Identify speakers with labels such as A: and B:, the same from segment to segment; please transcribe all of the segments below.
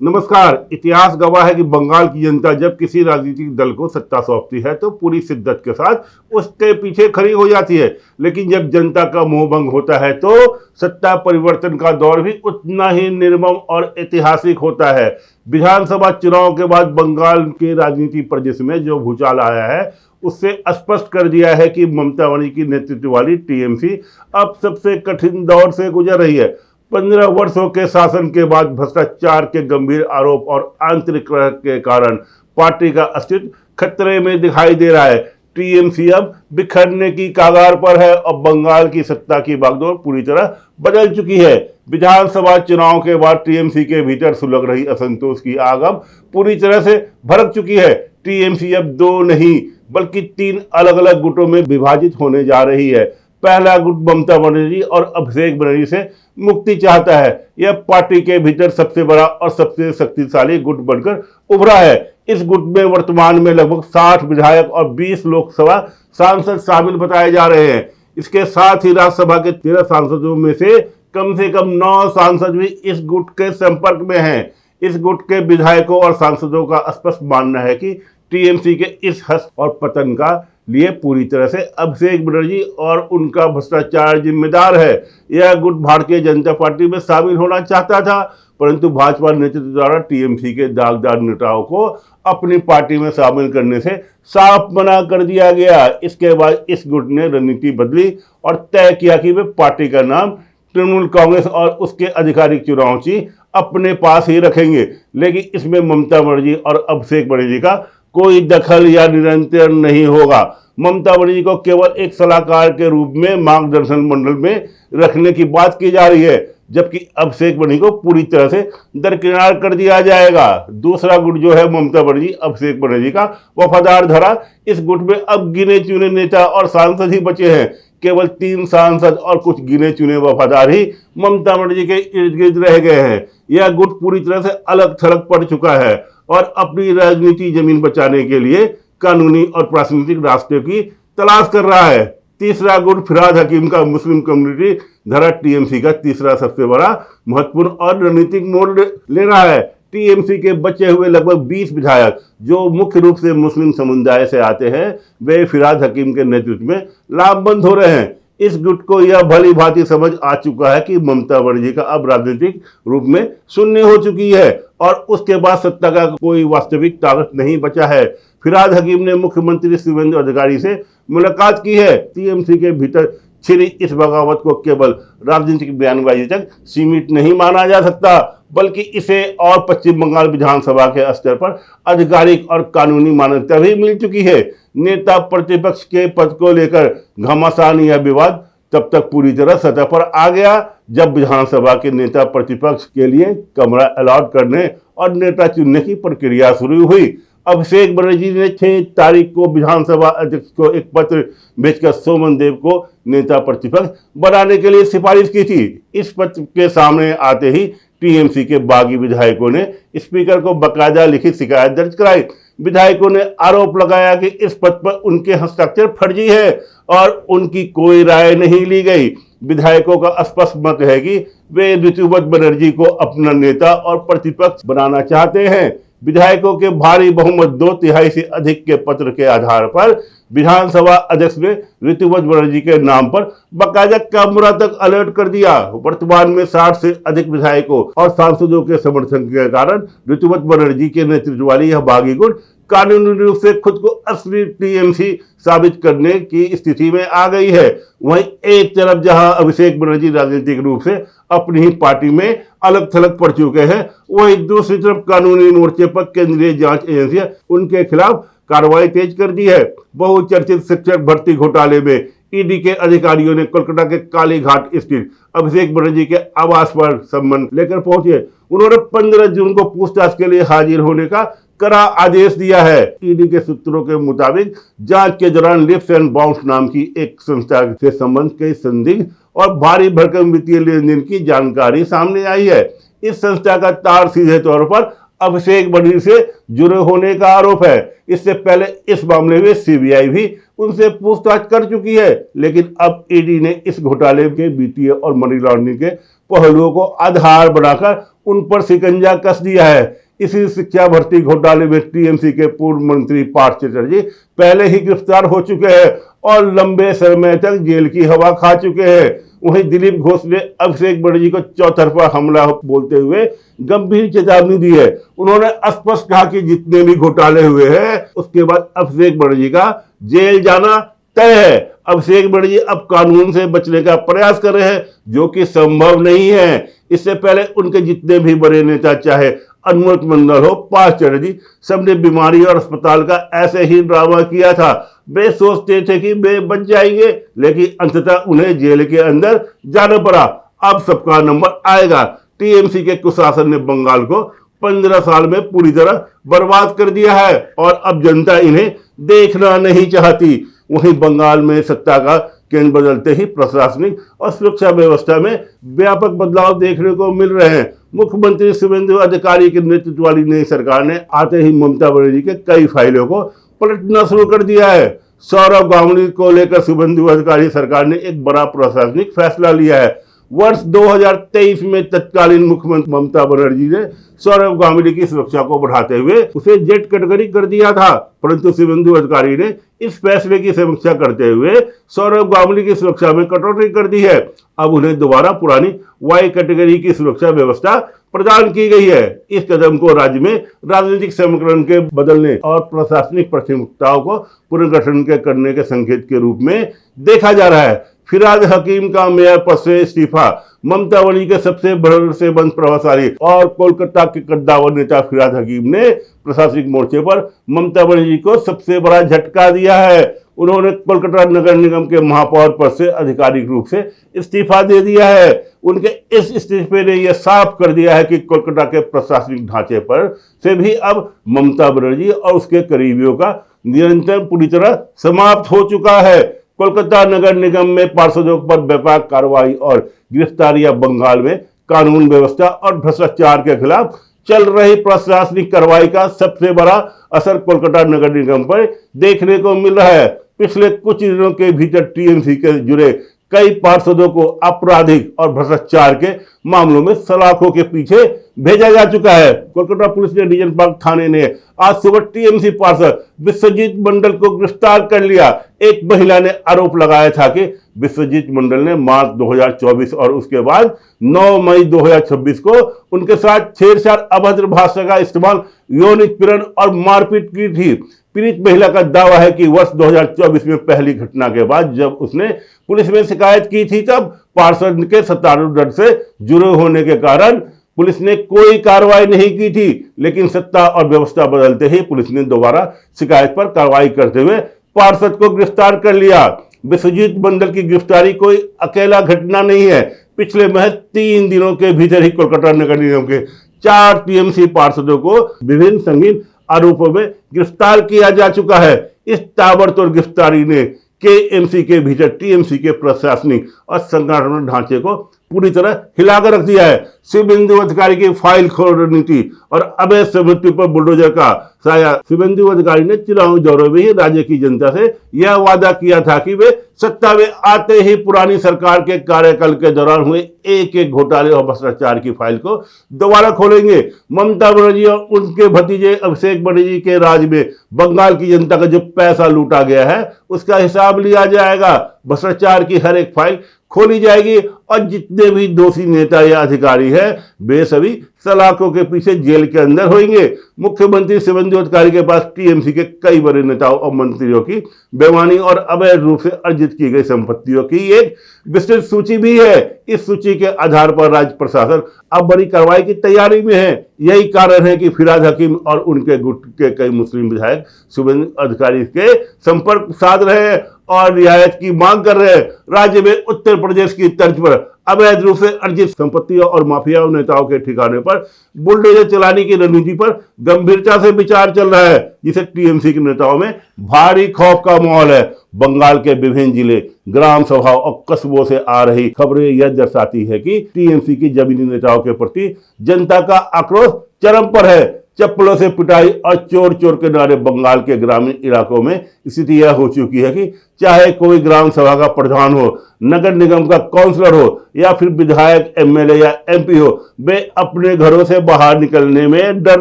A: नमस्कार। इतिहास गवाह है कि बंगाल की जनता जब किसी राजनीतिक दल को सत्ता सौंपती है तो पूरी शिद्दत के साथ उसके पीछे खड़ी हो जाती है, लेकिन जब जनता का मोहभंग होता है तो सत्ता परिवर्तन का दौर भी उतना ही निर्मम और ऐतिहासिक होता है। विधानसभा चुनाव के बाद बंगाल के राजनीति परिदृश्य में जो भूचाल आया है उससे स्पष्ट कर दिया है कि ममता बनर्जी की नेतृत्व वाली टीएमसी अब सबसे कठिन दौर से गुजर रही है। 15 वर्षों के शासन के बाद भ्रष्टाचार के गंभीर आरोप और आंतरिक कलह के कारण पार्टी का अस्तित्व खतरे में दिखाई दे रहा है। टीएमसी अब बिखरने की कगार पर है और बंगाल की सत्ता की बागडोर पूरी तरह बदल चुकी है। विधानसभा चुनाव के बाद टीएमसी के भीतर सुलग रही असंतोष की आग अब पूरी तरह से भड़क चुकी है। टीएमसी अब दो नहीं बल्कि 3 अलग अलग गुटों में विभाजित होने जा रही है। पहला गुट ममता बनर्जी और अभिषेक बनर्जी से मुक्ति चाहता है। यह पार्टी के भीतर सबसे बड़ा और सबसे शक्तिशाली गुट बनकर उभरा है। इस गुट में वर्तमान में लगभग 60 विधायक और 20 लोकसभा सांसद शामिल बताए जा रहे हैं। इसके साथ ही राज्यसभा के 13 सांसदों में से कम 9 सांसद भी इस गुट के संपर्क में हैं। इस गुट के विधायकों और सांसदों का स्पष्ट मानना है कि टीएमसी के इस हस्त और पतन का लिए पूरी तरह से अभिषेक बनर्जी और उनका भ्रष्टाचार जिम्मेदार है। यह गुट भारतीय जनता पार्टी में शामिल होना चाहता था, परंतु भाजपा नेतृत्व द्वारा टीएमसी के दागदार नेताओं को अपनी पार्टी में शामिल करने से साफ मना कर दिया गया। इसके बाद इस गुट ने रणनीति बदली और तय किया कि वे पार्टी का नाम तृणमूल कांग्रेस और उसके आधिकारिक चुनाव चिन्ह अपने पास ही रखेंगे, लेकिन इसमें ममता बनर्जी और अभिषेक बनर्जी का कोई दखल या नियंत्रण नहीं होगा। ममता बनर्जी को केवल एक सलाहकार के रूप में मार्गदर्शन मंडल में रखने की बात की जा रही है, जबकि अभिषेक बनर्जी को पूरी तरह से दरकिनार कर दिया जाएगा। दूसरा गुट जो है ममता बनर्जी अभिषेक बनर्जी का वफादार धरा। इस गुट में अब गिने चुने नेता और सांसद ही बचे हैं। केवल 3 सांसद और कुछ गिने चुने वफादार ही ममता बनर्जी के इर्द गिर्द रह गए हैं। यह गुट पूरी तरह से अलग थलग पड़ चुका है और अपनी राजनीति जमीन बचाने के लिए कानूनी और प्रासंगिक रास्ते की तलाश कर रहा है। तीसरा गुट फिराद हकीम का मुस्लिम कम्युनिटी धरा टीएमसी का तीसरा सबसे बड़ा महत्वपूर्ण और रणनीतिक मोड़ ले रहा है। टीएमसी के बचे हुए लगभग 20 विधायक जो मुख्य रूप से मुस्लिम समुदाय से आते हैं, वे फिराद हकीम के नेतृत्व में लामबंद हो रहे हैं। इस गुट को यह भली भांति समझ आ चुका है कि ममता बनर्जी का अब राजनीतिक रूप में शून्य हो चुकी है और उसके बाद सत्ता का कोई वास्तविक ताकत नहीं बचा है। फिराद हकीम ने मुख्यमंत्री शुभेंदु अधिकारी से मुलाकात की है। टीएमसी के भीतर छिड़ी इस बगावत को केवल राजनीतिक बयानबाजी तक सीमित नहीं माना जा सकता, बल्कि इसे और पश्चिम बंगाल विधानसभा के स्तर पर आधिकारिक और कानूनी मान्यता भी मिल चुकी है। नेता प्रतिपक्ष के पद को लेकर घमासान यह विवाद तब तक पूरी तरह सतह पर आ गया जब विधानसभा के नेता प्रतिपक्ष के लिए कमरा अलॉट करने और नेता चुनने की प्रक्रिया शुरू हुई। अभिषेक बनर्जी ने 6 तारीख को विधानसभा अध्यक्ष को एक पत्र भेजकर सोमन देव को नेता प्रतिपक्ष बनाने के लिए सिफारिश की थी। इस पत्र के सामने आते ही टीएमसी के बागी विधायकों ने स्पीकर को बाकायदा लिखित शिकायत दर्ज कराई। विधायकों ने आरोप लगाया कि इस पद पर उनके हस्ताक्षर फर्जी है और उनकी कोई राय नहीं ली गई। विधायकों का स्पष्ट मत है कि वे ऋतुव्रत बनर्जी को अपना नेता और प्रतिपक्ष बनाना चाहते हैं। विधायकों के भारी बहुमत 2/3 से अधिक के पत्र के आधार पर विधानसभा अध्यक्ष ने ऋतुव्रत बनर्जी के नाम पर बाकायदा कमरा तक अलर्ट कर दिया। वर्तमान में 60 से अधिक विधायकों और सांसदों के समर्थन के कारण ऋतुव्रत बनर्जी के नेतृत्व वाली यह बागी गुट कानूनी रूप से खुद को असली टीएमसी साबित करने की स्थिति में आ गई है। वहीं एक तरफ जहां अभिषेक बनर्जी राजनीतिक रूप से अपनी ही पार्टी में अलग थलग पड़ चुके हैं, वहीं दूसरी तरफ कानूनी मोर्चे पर केंद्रीय जांच एजेंसियां उनके खिलाफ कार्रवाई तेज कर दी है। बहुचर्चित शिक्षक भर्ती घोटाले में ईडी के अधिकारियों ने कोलकाता के कालीघाट स्थित अभिषेक बनर्जी के आवास पर सम्मन लेकर पहुंचे। उन्होंने 15 जून को पूछताछ के लिए हाजिर होने का कड़ा आदेश दिया है। ईडी के सूत्रों के मुताबिक जांच के दौरान लिप्स एंड बाउंस नाम की एक संस्था से संबंध के संदिग्ध और भारी भरकम वित्तीय लेन देन की जानकारी सामने आई है। इस संस्था का तार सीधे तौर पर अभिषेक बनर्जी से जुड़े होने का आरोप है। इससे पहले इस मामले में सीबीआई भी उनसे पूछताछ कर चुकी है, लेकिन अब ईडी ने इस घोटाले के वित्तीय और मनी लॉन्ड्रिंग के पहलुओं को आधार बनाकर उन पर शिकंजा कस दिया है। इसी शिक्षा भर्ती घोटाले में टीएमसी के पूर्व मंत्री पार्थ चटर्जी पहले ही गिरफ्तार हो चुके हैं और लंबे समय तक जेल की हवा खा चुके हैं। वहीं दिलीप घोष ने अभिषेक बनर्जी को चौतरफा हमला बोलते हुए गंभीर चेतावनी दी है। उन्होंने स्पष्ट कहा कि जितने भी घोटाले हुए हैं उसके बाद अभिषेक बनर्जी का जेल जाना तय है। अभिषेक बनर्जी अब कानून से बचने का प्रयास कर रहे हैं, जो कि संभव नहीं है। इससे पहले उनके जितने भी बड़े नेता, चाहे अनुमत मंडल हो, पार्थ चटर्जी, सबने बीमारी और अस्पताल का ऐसे ही ड्रामा किया था। वे सोचते थे कि वे बच जाएंगे, लेकिन अंततः उन्हें जेल के अंदर जाना पड़ा। अब सबका नंबर आएगा। टीएमसी के कुशासन ने बंगाल को 15 साल में पूरी तरह बर्बाद कर दिया है और अब जनता इन्हें देखना नहीं चाहती। वहीं बंगाल में सत्ता का केंद्र बदलते ही प्रशासनिक और सुरक्षा व्यवस्था में व्यापक बदलाव देखने को मिल रहे हैं। मुख्यमंत्री शुभेंदु अधिकारी के नेतृत्व वाली नई सरकार ने आते ही ममता बनर्जी के कई फाइलों को पलटना शुरू कर दिया है। सौरभ गांगुली को लेकर शुभेंदु अधिकारी सरकार ने एक बड़ा प्रशासनिक फैसला लिया है। वर्ष 2023 में तत्कालीन मुख्यमंत्री ममता बनर्जी ने सौरभ गांगुली की सुरक्षा को बढ़ाते हुए उसे जेड कैटेगरी कर दिया था, परंतु शुभेंदु अधिकारी ने इस फैसले की समीक्षा करते हुए सौरभ गांगुली की सुरक्षा में कटौती कर दी है। अब उन्हें दोबारा पुरानी वाई कैटेगरी की सुरक्षा व्यवस्था प्रदान की गई है। इस कदम को राज्य में राजनीतिक समीकरण के बदलने और प्रशासनिक प्राथमिकताओं को पुनर्गठन करने के संकेत के रूप में देखा जा रहा है। फिराद हकीम का मेयर पद से इस्तीफा। ममता बनर्जी के सबसे भरोसेमंद प्रभावशाली और कोलकाता के कद्दावर नेता फिराद हकीम ने प्रशासनिक मोर्चे पर ममता बनर्जी को सबसे बड़ा झटका दिया है। उन्होंने कोलकाता नगर निगम के महापौर पद से आधिकारिक रूप से इस्तीफा दे दिया है। उनके इस इस्तीफे ने यह साफ कर दिया है कि कोलकाता के प्रशासनिक ढांचे पर से भी अब ममता बनर्जी और उसके करीबियों का नियंत्रण पूरी तरह समाप्त हो चुका है। कोलकाता नगर निगम में पार्षदों पर व्यापक कार्रवाई और गिरफ्तारियां बंगाल में कानून व्यवस्था और भ्रष्टाचार के खिलाफ चल रही प्रशासनिक कार्रवाई का सबसे बड़ा असर कोलकाता नगर निगम पर देखने को मिल रहा है। पिछले कुछ दिनों के भीतर टीएमसी के जुड़े कई पार्षदों को आपराधिक और भ्रष्टाचार के मामलों में सलाखों के पीछे भेजा जा चुका है। कोलकाता पुलिस ने डिवीजन पार्क थाने ने आज सुबह टीएमसी पार्षद विश्वजीत मंडल को गिरफ्तार कर लिया। एक महिला ने आरोप लगाया था कि विश्वजीत मंडल ने मार्च 2024 और उसके बाद 9 मई 2026 को उनके साथ छेड़छाड़, अभद्र भाषा का इस्तेमाल, यौनिक पीड़न और मारपीट की थी। पीड़ित महिला का दावा है कि वर्ष 2024 में पहली घटना के बाद जब उसने पुलिस में शिकायत की थी, तब पार्षद के सत्तारूढ़ दल से जुड़े होने के कारण पुलिस ने कोई कार्रवाई नहीं की थी। लेकिन सत्ता और व्यवस्था बदलते ही पुलिस ने दोबारा शिकायत पर कार्रवाई करते हुए पार्षद को गिरफ्तार कर लिया। विश्वजीत मंडल की गिरफ्तारी कोई अकेला घटना नहीं है। पिछले महज 3 दिनों के भीतर ही कोलकाता नगर निगम के 4 टीएमसी पार्षदों को विभिन्न संगीन आरोपों में गिरफ्तार किया जा चुका है। इस ताबड़तोड़ गिरफ्तारी ने केएमसी के भीतर टीएमसी के प्रशासनिक और संगठन ढांचे को पूरी तरह हिलाकर रख दिया है। शुभेंदु अधिकारी की फाइल खोल रणनीति और अवैध संपत्ति पर बुलडोजर का साया। शुभेंदु अधिकारी ने चुनावी दौरे में ही राज्य की जनता से यह वादा किया था कि वे सत्ता में आते ही पुरानी सरकार के कार्यकाल के दौरान हुए एक एक घोटाले और भ्रष्टाचार की फाइल को दोबारा खोलेंगे। ममता बनर्जी और उनके भतीजे अभिषेक बनर्जी के राज में बंगाल की जनता का जो पैसा लूटा गया है उसका हिसाब लिया जाएगा। भ्रष्टाचार की हर एक फाइल खोली जाएगी और जितने भी दोषी नेता या अधिकारी है वे सभी सलाखों के पीछे जेल के अंदर होंगे। मुख्यमंत्री शुभेंदु अधिकारी के पास टीएमसी के कई बड़े नेताओं और मंत्रियों की बेईमानी और अवैध रूप से अर्जित की गई संपत्तियों की एक विस्तृत सूची भी है। इस सूची के आधार पर राज्य प्रशासन अब बड़ी कार्रवाई की तैयारी में है। यही कारण है कि फिराद हकीम और उनके गुट के कई मुस्लिम विधायक शुभेंदु अधिकारी के संपर्क साध रहे हैं और रियायत की मांग कर रहे हैं। राज्य में उत्तर प्रदेश की तर्ज पर अवैध रूप से अर्जित संपत्तियों और माफिया नेताओं के ठिकाने पर बुलडोजर चलाने की रणनीति पर गंभीरता से विचार चल रहा है, जिसे टीएमसी के नेताओं में भारी खौफ का माहौल है। बंगाल के विभिन्न जिले, ग्राम सभाओं और कस्बों से आ रही खबरें यह दर्शाती है कि टीएमसी की जमीनी नेताओं के प्रति जनता का आक्रोश चरम पर है। चप्पलों से पिटाई और चोर चोर के नारे बंगाल के ग्रामीण इलाकों में स्थिति यह हो चुकी है कि चाहे कोई ग्राम सभा का प्रधान हो, नगर निगम का काउंसलर हो या फिर विधायक, एमएलए या एमपी हो, वे अपने घरों से बाहर निकलने में डर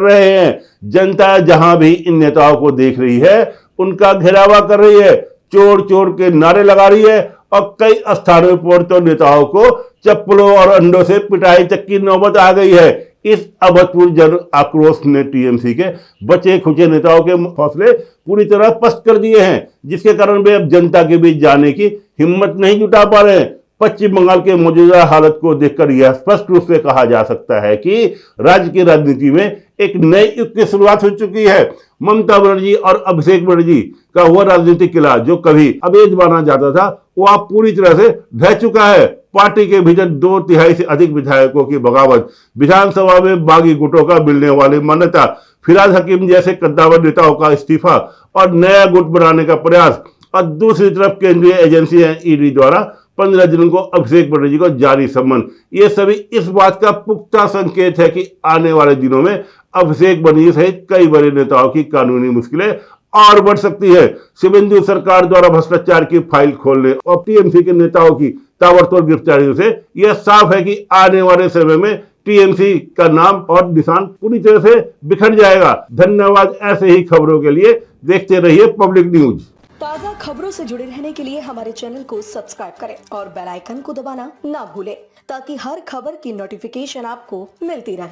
A: रहे हैं। जनता जहां भी इन नेताओं को देख रही है, उनका घेरावा कर रही है, चोर चोर के नारे लगा रही है और कई स्थानों पर तो नेताओं को चप्पलों और अंडों से पिटाई तक की नौबत आ गई है। इस अभूतपूर्व जन आक्रोश ने टीएमसी के बचे खुचे नेताओं के हौसले पूरी तरह पस्त कर दिए हैं, जिसके कारण वे अब जनता के बीच जाने की हिम्मत नहीं जुटा पा रहे हैं। पश्चिम बंगाल के मौजूदा हालत को देखकर यह स्पष्ट रूप से कहा जा सकता है कि राज्य की राजनीति में एक नए युग की शुरुआत हो चुकी है। ममता बनर्जी और अभिषेक बनर्जी का वह राजनीतिक किला जो कभी अवैध माना जाता था, वो अब पूरी तरह से ढह चुका है। पार्टी के भीतर 2/3 से अधिक विधायकों की बगावत, विधानसभा में बागी गुटों का मिलने वाली मान्यता, फिराद हकीम जैसे कद्दावर नेताओं का इस्तीफा और नया गुट बनाने का प्रयास, और दूसरी तरफ केंद्रीय एजेंसी ईडी द्वारा 15 जून को अभिषेक बनर्जी को जारी सम्मन, ये सभी इस बात का पुख्ता संकेत है कि आने वाले दिनों में अभिषेक बनर्जी सहित कई बड़े नेताओं की कानूनी मुश्किलें और बढ़ सकती है। शुभेंदु सरकार द्वारा भ्रष्टाचार की फाइल खोलने और टीएमसी के नेताओं की ताबड़तोड़ गिरफ्तारियों से यह साफ है कि आने वाले समय में टीएमसी का नाम और निशान पूरी तरह से बिखर जाएगा। धन्यवाद। ऐसे ही खबरों के लिए देखते रहिए पब्लिक न्यूज।
B: ताज़ा खबरों से जुड़े रहने के लिए हमारे चैनल को सब्सक्राइब करें और बेल आइकन को दबाना ना भूलें ताकि हर खबर की नोटिफिकेशन आपको मिलती रहे।